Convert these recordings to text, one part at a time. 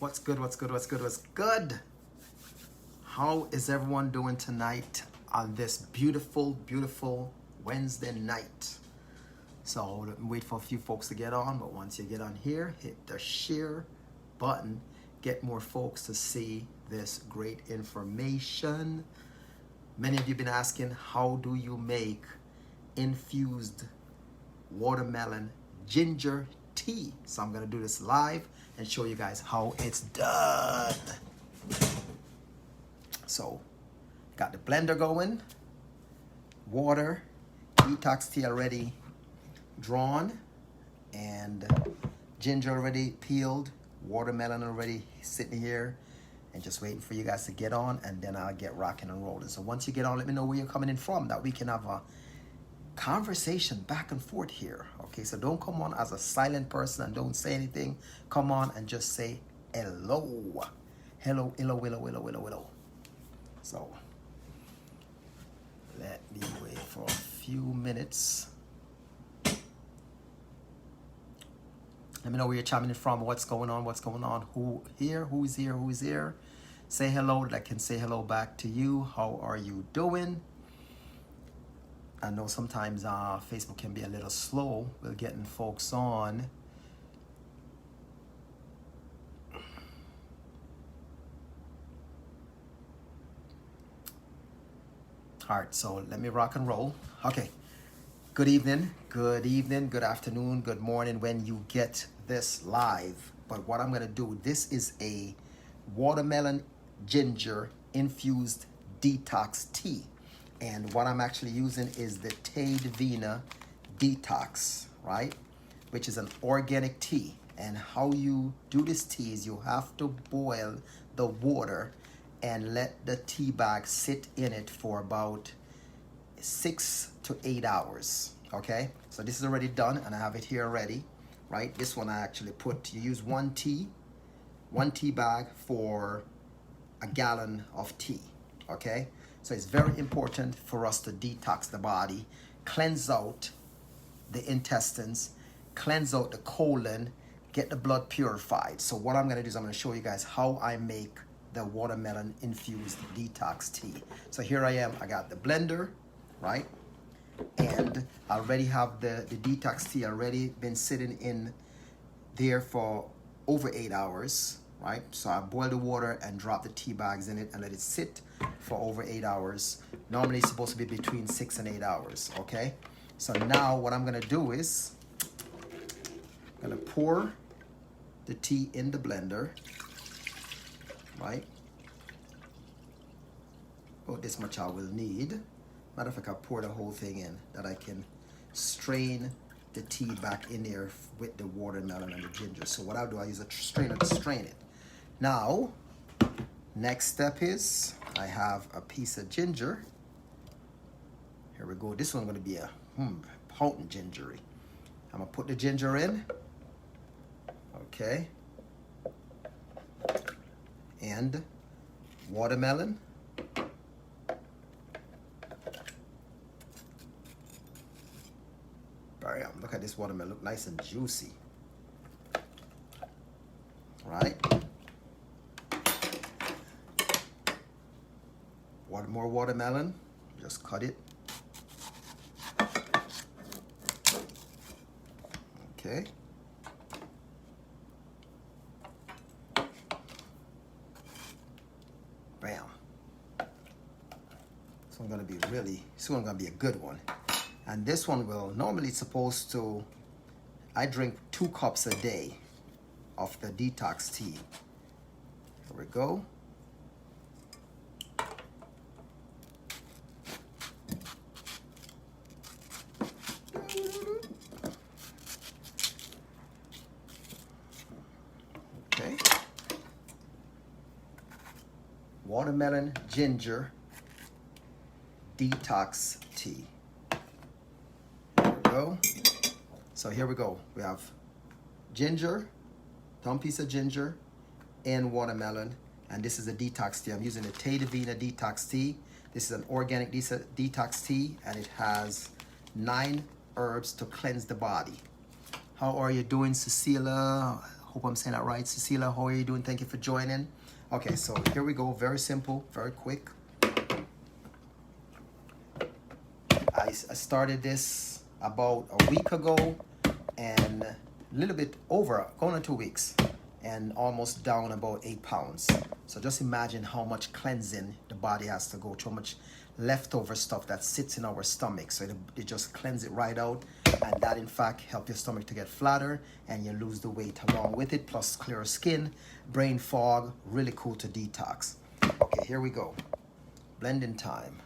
What's good? What's good? What's good? What's good? How is everyone doing tonight on this beautiful, beautiful Wednesday night? So wait for a few folks to get on, but once you get on here, hit the share button. Get more folks to see this great information. Many of you have been asking, how do you make infused watermelon ginger tea? So I'm gonna do this live and show you guys how it's done. So, got the blender going, water, detox tea already drawn, and ginger already peeled, watermelon already sitting here, and just waiting for you guys to get on, and then I'll get rocking and rolling. So once you get on, let me know where you're coming in from, that we can have a conversation back and forth here. Okay, so don't come on as a silent person and don't say anything. Come on and just say hello. Hello, hello, hello, hello, hello, hello. So let me wait for a few minutes. Let me know where you're chiming in from, what's going on, who here, who's here, who's here. Say hello, that I can say hello back to you. How are you doing? I know sometimes Facebook can be a little slow with getting folks on. All right, so let me rock and roll. Okay, good evening, good afternoon, good morning when you get this live. But what I'm gonna do, this is a watermelon ginger infused detox tea. And what I'm actually using is the Tadevina Detox, right? Which is an organic tea. And how you do this tea is you have to boil the water and let the tea bag sit in it for about 6 to 8 hours, okay? So this is already done and I have it here already, right? This one I actually you use one tea bag for a gallon of tea, okay? So it's very important for us to detox the body, cleanse out the intestines, cleanse out the colon, get the blood purified. So what I'm gonna do is I'm gonna show you guys how I make the watermelon infused detox tea. So here I am, I got the blender, right? And I already have the detox tea already been sitting in there for over 8 hours, right? So I boil the water and drop the tea bags in it and let it sit for over 8 hours. Normally it's supposed to be between 6 and 8 hours, okay? So now what I'm gonna do is I'm gonna pour the tea in the blender, right? Oh, this much I will need. Matter of fact, I'll pour the whole thing in, that I can strain the tea back in there with the watermelon and the ginger. So what I'll do, I use a strainer to strain it. Now, next step is I have a piece of ginger. Here we go. This one's going to be a potent gingery. I'm going to put the ginger in. Okay. And watermelon. Bam. Look at this watermelon. Look nice and juicy. All right. More watermelon, just cut it. Okay. Bam. This one's gonna be a good one. And this one will, normally it's supposed to, I drink 2 cups a day of the detox tea. Here we go. Okay. Watermelon ginger detox tea. There we go. So here we go. We have ginger, thumb piece of ginger, and watermelon. And this is a detox tea. I'm using the Tadevina Detox tea. This is an organic detox tea, and it has 9 herbs to cleanse the body. How are you doing, Cecilia? Hope I'm saying that right. Cecilia, how are you doing? Thank you for joining. Okay, so here we go. Very simple, very quick. I started this about a week ago and a little bit over, going on 2 weeks, and almost down about 8 pounds. So just imagine how much cleansing the body has to go through, how much leftover stuff that sits in our stomach. So it just cleanse it right out, and that in fact help your stomach to get flatter and you lose the weight along with it, plus clearer skin, brain fog, really cool to detox. Okay, here we go. Blending time.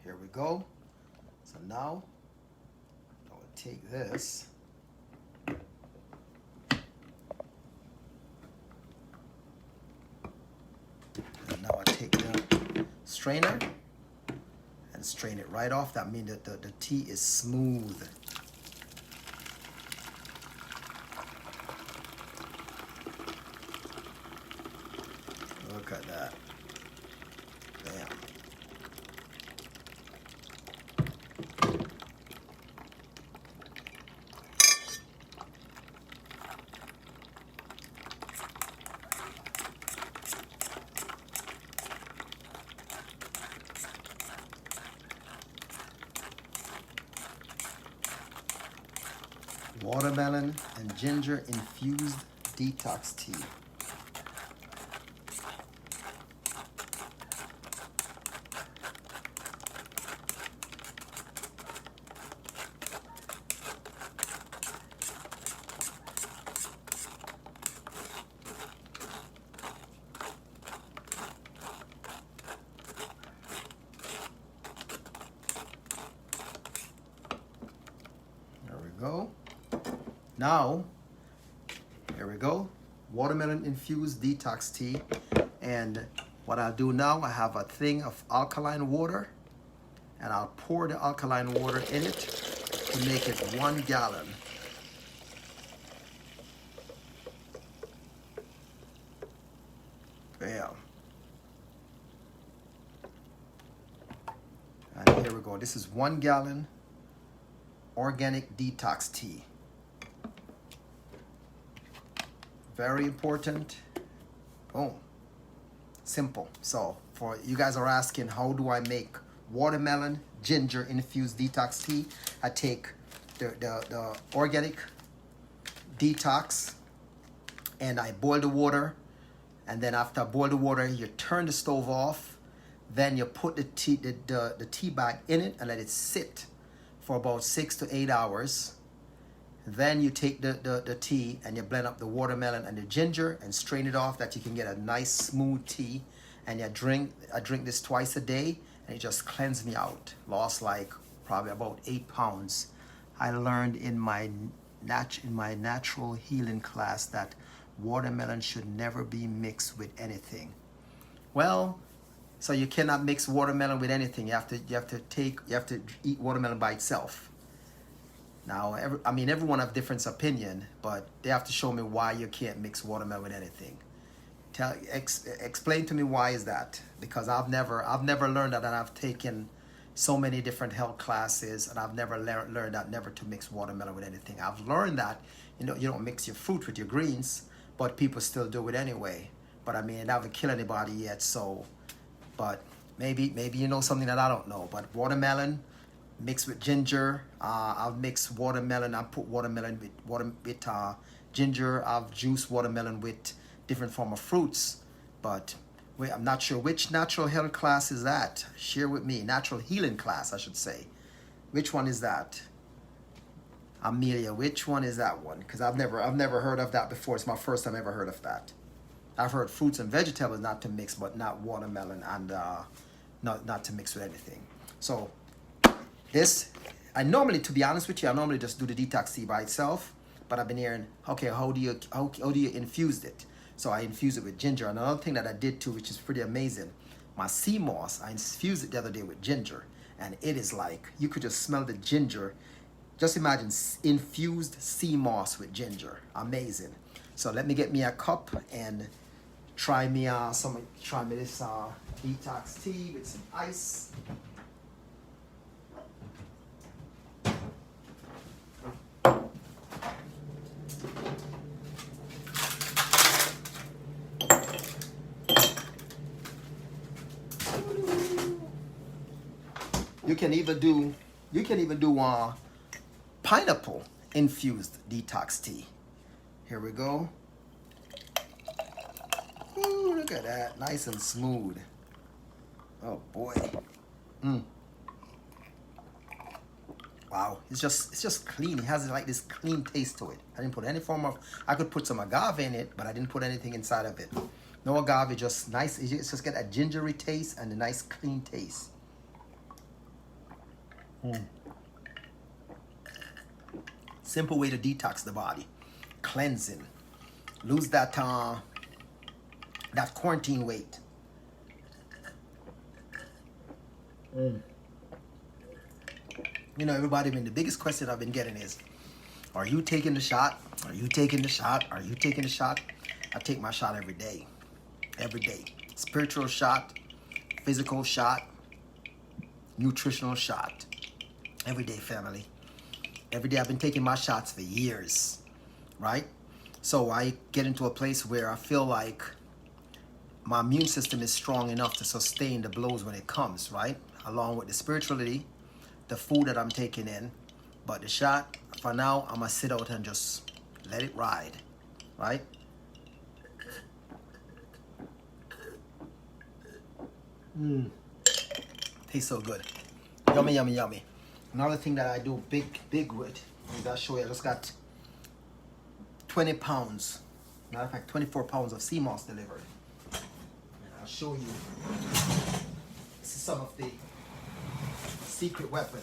Here we go. So now I will take this. And now I take the strainer and strain it right off. That means that the tea is smooth. Look at that. Bam. Watermelon and ginger infused detox tea. There we go. Now, here we go, watermelon infused detox tea. And what I'll do now, I have a thing of alkaline water, and I'll pour the alkaline water in it to make it 1 gallon. Bam. And here we go. This is 1 gallon organic detox tea. Very important. Boom. Simple. So for you guys are asking, how do I make watermelon ginger infused detox tea? I take the organic detox and I boil the water, and then after I boil the water, you turn the stove off, then you put the tea bag in it and let it sit for about 6 to 8 hours. Then you take the tea and you blend up the watermelon and the ginger and strain it off, that you can get a nice smooth tea. And I drink this twice a day, and it just cleansed me out. Lost like probably about 8 pounds. I learned in my natural healing class that watermelon should never be mixed with anything. Well, so you cannot mix watermelon with anything. You have to eat watermelon by itself. Now, everyone have different opinion, but they have to show me why you can't mix watermelon with anything. Explain to me why is that? Because I've never learned that, and I've taken so many different health classes, and I've never learned that never to mix watermelon with anything. I've learned that you don't mix your fruit with your greens, but people still do it anyway. But I mean, it haven't killed anybody yet. So, but maybe you know something that I don't know. But watermelon mixed with ginger. I've mixed watermelon. I put watermelon with ginger. I've juiced watermelon with different form of fruits. But Wait, I'm not sure which natural health class is that. Share with me. Natural healing class, I should say. Which one is that? Amelia, which one is that one? Because I've never heard of that before. It's my first time ever heard of that. I've heard fruits and vegetables not to mix, but not watermelon and not to mix with anything. So this, I normally, to be honest with you, I normally just do the detox tea by itself. But I've been hearing, okay, how do you infuse it? So I infuse it with ginger. And another thing that I did too, which is pretty amazing, my sea moss, I infused it the other day with ginger. And it is like, you could just smell the ginger. Just imagine infused sea moss with ginger. Amazing. So let me get me a cup and try me this detox tea with some ice. You can even do pineapple infused detox tea. Here we go. Ooh, look at that, nice and smooth. Oh boy. Wow, it's just clean. It has like this clean taste to it. I didn't put any form of. I could put some agave in it, but I didn't put anything inside of it. No agave, just nice. It's just get a gingery taste and a nice clean taste. Simple way to detox the body, cleansing, lose that quarantine weight. You know, everybody, the biggest question I've been getting is, are you taking the shot? Are you taking the shot? Are you taking the shot? I take my shot every day. Every day. Spiritual shot, physical shot, nutritional shot. Every day, family. Every day. I've been taking my shots for years, right? So I get into a place where I feel like my immune system is strong enough to sustain the blows when it comes, right? Along with the spirituality, the food that I'm taking in. But the shot, for now, I'm going to sit out and just let it ride, right? Tastes so good. Yummy, yummy, yummy. Another thing that I do big with, I'll show you, I just got 20 pounds, matter of fact, 24 pounds of sea moss delivered. And I'll show you, this is some of the secret weapon.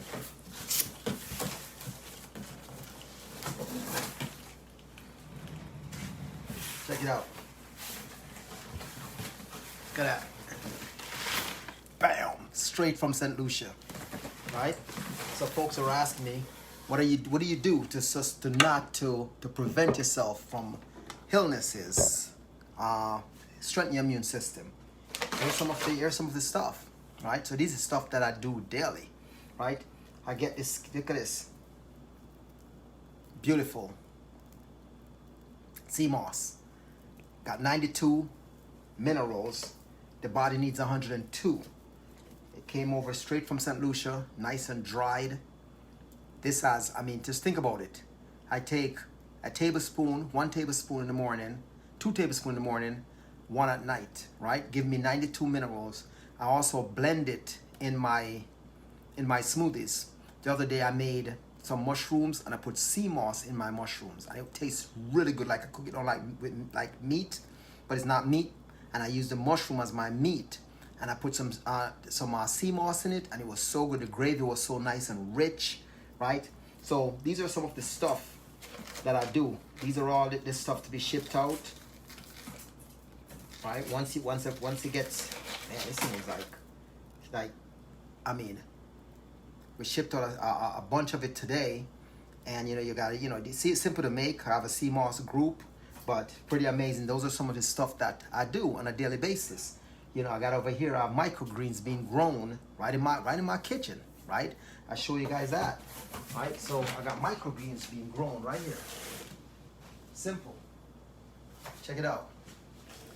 Check it out. Look at that. Bam! Straight from St. Lucia, right? So folks are asking me, what do you do to prevent yourself from illnesses, strengthen your immune system? Here's some of the stuff, right? So this is stuff that I do daily, right? I get this. Look at this, beautiful sea moss. Got 92 minerals. The body needs 102. Came over straight from St. Lucia, nice and dried. This has, just think about it. I take a tablespoon, 1 tablespoon in the morning, 2 tablespoons in the morning, 1 at night, right? Give me 92 minerals. I also blend it in my smoothies. The other day I made some mushrooms and I put sea moss in my mushrooms. And it tastes really good, like I cook it on like meat, but it's not meat. And I use the mushroom as my meat. And I put some sea moss in it, and it was so good. The gravy was so nice and rich, right? So these are some of the stuff that I do. These are all this stuff to be shipped out, right? Once it gets, man, this thing is like, we shipped out a bunch of it today, and you gotta, see, it's simple to make. I have a sea moss group, but pretty amazing. Those are some of the stuff that I do on a daily basis. I got over here microgreens being grown right in my kitchen, right? I show you guys that, right? So I got microgreens being grown right here. Simple. Check it out.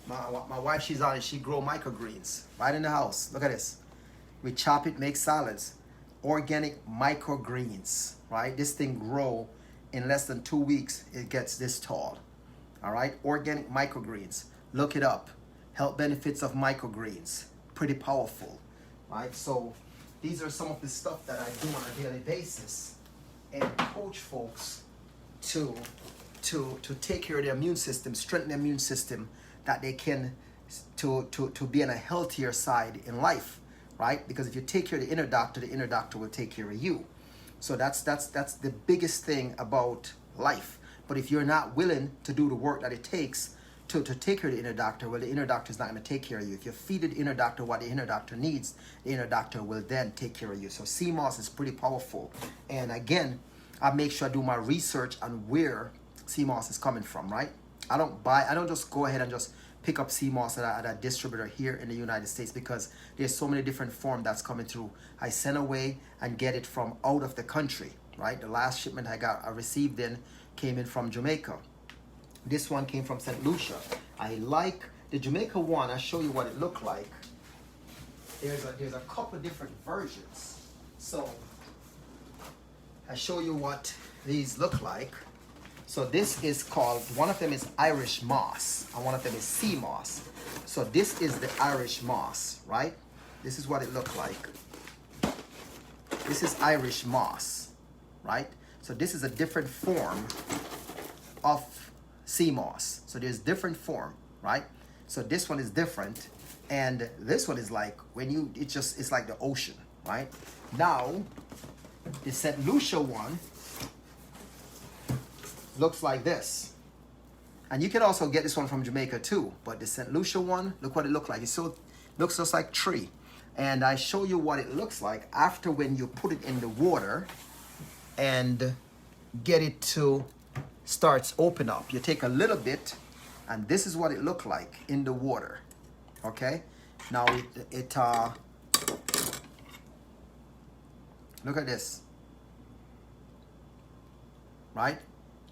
My wife, she's on it. She grow microgreens right in the house. Look at this. We chop it, make salads. Organic microgreens, right? This thing grow in less than 2 weeks. It gets this tall. All right, organic microgreens. Look it up. Health benefits of microgreens, pretty powerful, right? So these are some of the stuff that I do on a daily basis and coach folks to take care of their immune system, strengthen their immune system, that they can to be on a healthier side in life, right? Because if you take care of the inner doctor will take care of you. So that's the biggest thing about life. But if you're not willing to do the work that it takes to take care of the inner doctor, well, the inner doctor is not going to take care of you. If you feed the inner doctor what the inner doctor needs, the inner doctor will then take care of you. So sea moss is pretty powerful. And again, I make sure I do my research on where sea moss is coming from, right? I don't just go ahead and just pick up sea moss at a distributor here in the United States, because there's so many different forms that's coming through. I send away and get it from out of the country, right? The last shipment I received came in from Jamaica. This one came from St. Lucia. I like the Jamaica one. I'll show you what it looked like. There's a couple different versions. So I show you what these look like. So this is called, one of them is Irish moss and one of them is sea moss. So this is the Irish moss, right? This is what it looked like. This is Irish moss, right? So this is a different form of sea moss. So there's different form, right? So this one is different, and this one is like it's like the ocean, right? Now the St. Lucia one looks like this, and you can also get this one from Jamaica too. But the St. Lucia one, look what it looks like. Looks just like tree, and I show you what it looks like after when you put it in the water and get it to starts open up. You take a little bit, and this is what it looked like in the water. Okay, now look at this, right?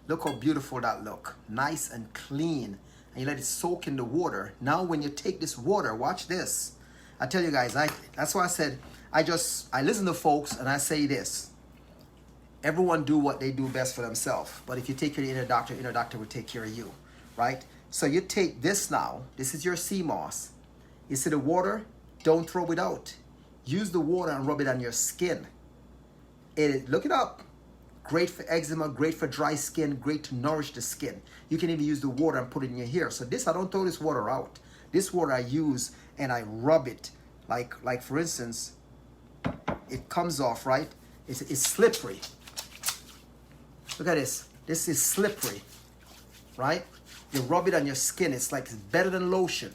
Look how beautiful that look, nice and clean, and you let it soak in the water. Now when you take this water, watch this. I tell you guys, that's why I said I listen to folks and I say this: everyone do what they do best for themselves. But if you take care of the inner doctor will take care of you, right? So you take this now. This is your sea moss. You see the water? Don't throw it out. Use the water and rub it on your skin. Look it up. Great for eczema, great for dry skin, great to nourish the skin. You can even use the water and put it in your hair. So this, I don't throw this water out. This water I use and I rub it. Like for instance, it comes off, right? It's slippery. Look at this. This is slippery, right? You rub it on your skin. It's better than lotion.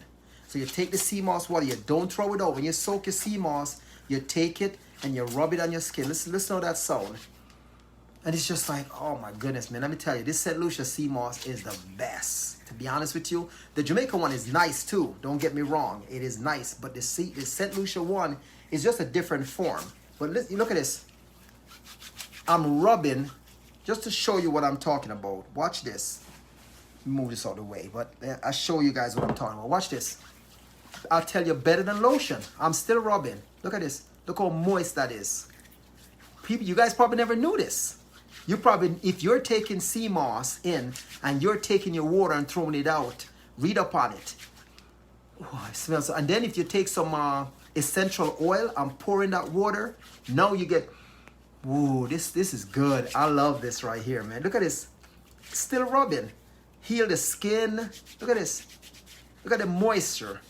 So you take the sea moss water. You don't throw it out. When you soak your sea moss, you take it and you rub it on your skin. Listen to that sound. And it's just like, oh my goodness, man. Let me tell you, this St. Lucia sea moss is the best. To be honest with you, the Jamaica one is nice too. Don't get me wrong. It is nice. But the St. Lucia one is just a different form. But look at this. I'm rubbing just to show you what I'm talking about. Watch this. Move this out of the way. But I'll show you guys what I'm talking about. Watch this. I'll tell you, better than lotion. I'm still rubbing. Look at this. Look how moist that is. People, you guys probably never knew this. You probably, if you're taking sea moss in and you're taking your water and throwing it out, read up on it. Oh, it smells. And then if you take some essential oil and pour in that water, now you get, ooh, this is good. I love this right here, man. Look at this. Still rubbing. Heal the skin. Look at this. Look at the moisture.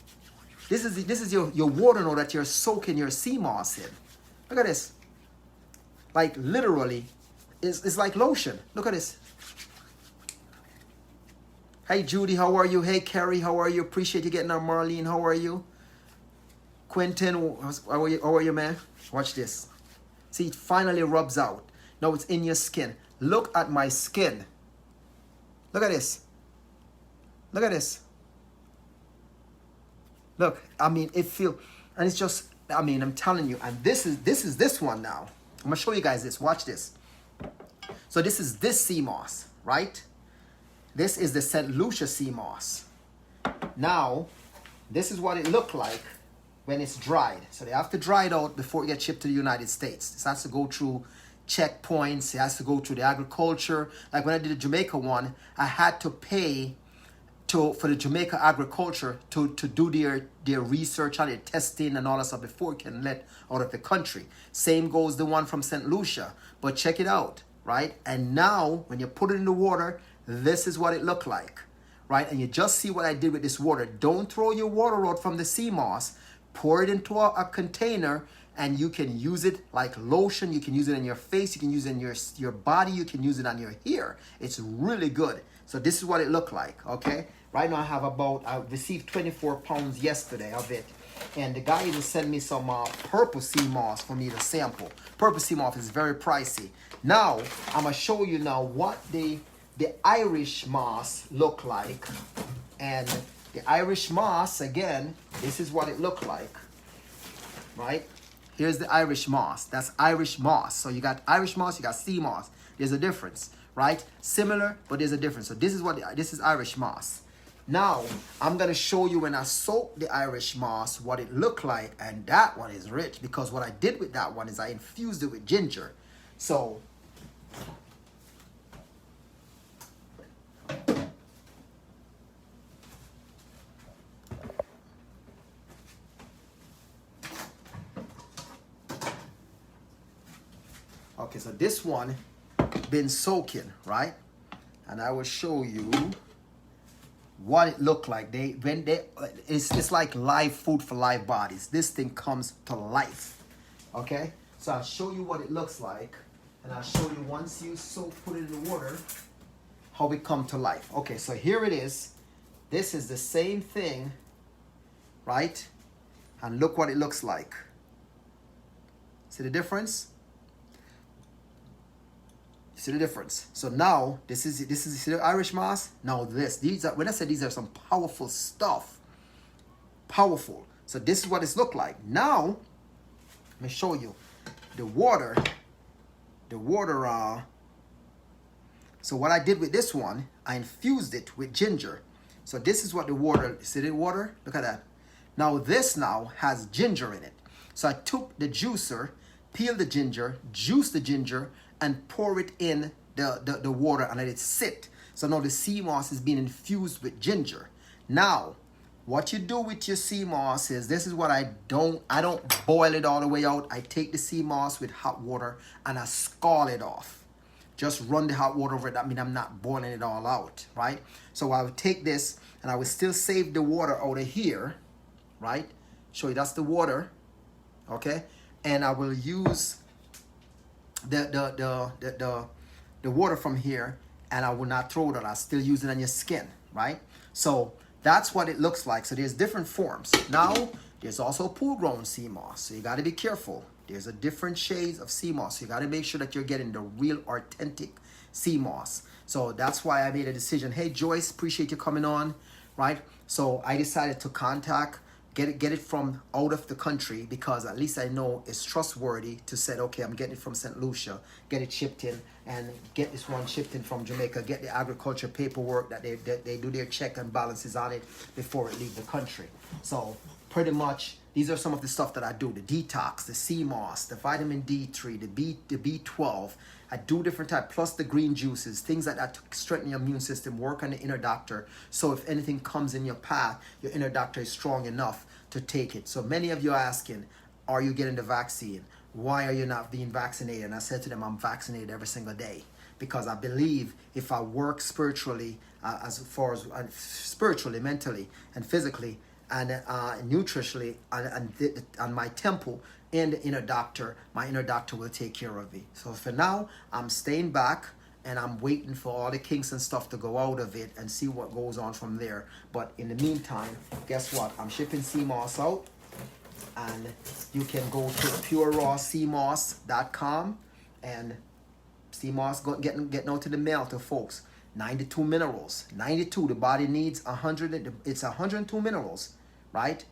This is your water now that you're soaking your sea moss in. Look at this. Like literally, it's like lotion. Look at this. Hey Judy, how are you? Hey Carrie, how are you? Appreciate you getting on. Marlene, how are you? Quentin, how are you, man? Watch this. See, it finally rubs out. Now it's in your skin. Look at my skin. Look at this. Look at this. Look, I mean, it feels, and it's just, I mean, I'm telling you, and this is this one now. I'm gonna show you guys this. Watch this. So this is this sea moss, right? This is the St. Lucia sea moss. Now, this is what it looked like when it's dried. So they have to dry it out before it gets shipped to the United States. This has to go through checkpoints. It has to go through the agriculture. Like when I did the Jamaica one, I had to pay for the Jamaica agriculture to do their research on it, testing and all that stuff before it can let out of the country. Same goes the one from St. Lucia. But check it out, right? And now when you put it in the water, this is what it looked like, right? And you just see what I did with this water. Don't throw your water out from the sea moss. Pour it into a container, and you can use it like lotion. You can use it in your face. You can use it in your body. You can use it on your hair. It's really good. So this is what it looked like, okay? Right now I received 24 pounds yesterday of it. And the guy even sent me some purple sea moss for me to sample. Purple sea moss is very pricey. Now, I'm going to show you now what the Irish moss look like. And the Irish moss, again, this is what it looked like, right? Here's the Irish moss. That's Irish moss. So you got Irish moss, you got sea moss. There's a difference, right? Similar, but there's a difference. So this is Irish moss. Now, I'm going to show you when I soaked the Irish moss what it looked like, and that one is rich because what I did with that one is I infused it with ginger. So, okay, so this one been soaking, right? And I will show you what it looked like. It's like live food for live bodies. This thing comes to life. Okay, so I'll show you what it looks like, and I'll show you once you put it in the water how it come to life. Okay, so here it is. This is the same thing, right? And look what it looks like. See the difference? See the difference? So now this is see the Irish moss. Now these are, when I said these are some powerful stuff, powerful. So this is what it's looked like. Now let me show you the water. So what I did with this one, I infused it with ginger. So this is what the water. See the water? Look at that. Now this now has ginger in it. So I took the juicer, peeled the ginger, juiced the ginger, and pour it in the water and let it sit. So now the sea moss is being infused with ginger. Now, what you do with your sea moss is, this is what I don't boil it all the way out. I take the sea moss with hot water and I scald it off. Just run the hot water over it. That means I'm not boiling it all out, right? So I would take this and I would still save the water out of here, right? Show you that's the water, okay? And I will use the water from here, and I will not throw it out. I'll still use it on your skin, right? So that's what it looks like. So there's different forms. Now there's also pool grown sea moss, so you got to be careful. There's a different shades of sea moss, so you got to make sure that you're getting the real authentic sea moss. So that's why I made a decision. Hey Joyce, appreciate you coming on, right? So I decided to get it from out of the country, because at least I know it's trustworthy to say, okay, I'm getting it from St. Lucia, get it shipped in, and get this one shipped in from Jamaica, get the agriculture paperwork that they do their check and balances on it before it leaves the country. So pretty much these are some of the stuff that I do: the detox, the sea moss, the vitamin D3, the B12. I do different types, plus the green juices, things like that to strengthen your immune system, work on the inner doctor. So if anything comes in your path, your inner doctor is strong enough to take it. So many of you are asking, are you getting the vaccine? Why are you not being vaccinated? And I said to them, I'm vaccinated every single day, because I believe if I work spiritually, as far as spiritually, mentally, and physically, and nutritionally, and my temple and the inner doctor, my inner doctor will take care of me. So for now, I'm staying back and I'm waiting for all the kinks and stuff to go out of it and see what goes on from there. But in the meantime, guess what? I'm shipping sea moss out, and you can go to purerawseamoss.com, and sea moss getting out to the mail to folks. 92 minerals. 92. The body needs 100. It's 102 minerals, right?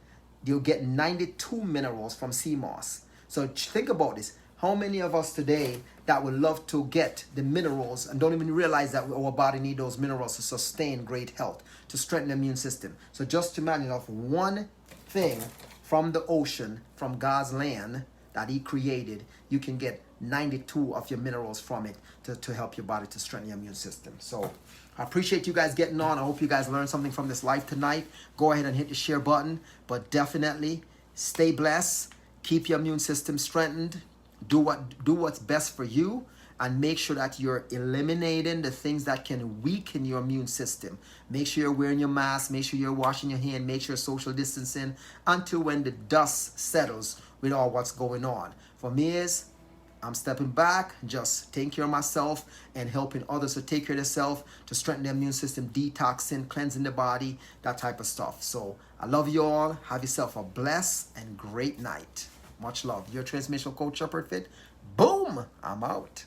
You'll get 92 minerals from sea moss. So think about this. How many of us today that would love to get the minerals and don't even realize that our body needs those minerals to sustain great health, to strengthen the immune system? So just imagine of one thing from the ocean, from God's land that he created, you can get 92 of your minerals from it to help your body to strengthen your immune system. So I appreciate you guys getting on. I hope you guys learned something from this live tonight. Go ahead and hit the share button, but definitely stay blessed. Keep your immune system strengthened. Do what's best for you, and make sure that you're eliminating the things that can weaken your immune system. Make sure you're wearing your mask. Make sure you're washing your hand. Make sure social distancing until when the dust settles with all what's going on. For me is, I'm stepping back, just taking care of myself and helping others to take care of themselves, to strengthen the immune system, detoxing, cleansing the body, that type of stuff. So I love you all. Have yourself a blessed and great night. Much love. Your transformational coach, Shepherd Fit. Boom! I'm out.